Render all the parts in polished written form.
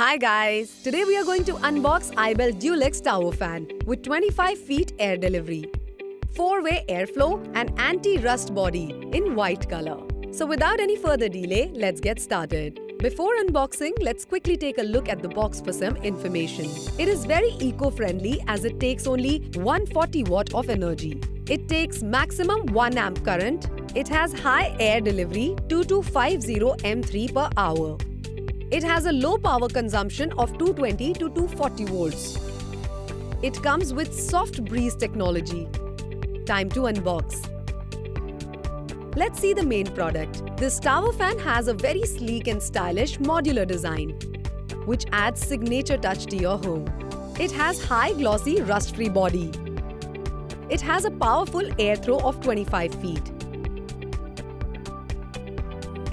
Hi guys! Today we are going to unbox iBELL Deluxe Tower Fan with 25 feet air delivery, 4-way airflow and anti-rust body in white color. So without any further delay, let's get started. Before unboxing, let's quickly take a look at the box for some information. It is very eco-friendly as it takes only 140 watt of energy. It takes maximum 1 amp current. It has high air delivery 2250 M3 per hour. It has a low power consumption of 220 to 240 volts. It comes with soft breeze technology. Time to unbox. Let's see the main product. This tower fan has a very sleek and stylish modular design, which adds signature touch to your home. It has high glossy rust-free body. It has a powerful air throw of 25 feet.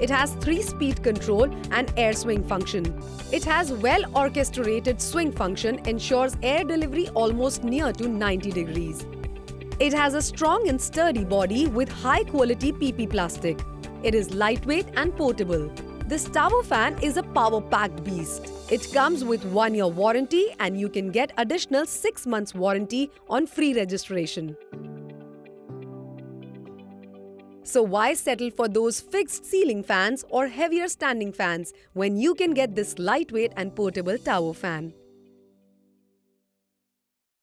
It has 3-speed control and air swing function. It has well-orchestrated swing function, ensures air delivery almost near to 90 degrees. It has a strong and sturdy body with high-quality PP plastic. It is lightweight and portable. This tower fan is a power-packed beast. It comes with 1-year warranty and you can get additional 6 months warranty on free registration. So why settle for those fixed ceiling fans or heavier standing fans when you can get this lightweight and portable tower fan?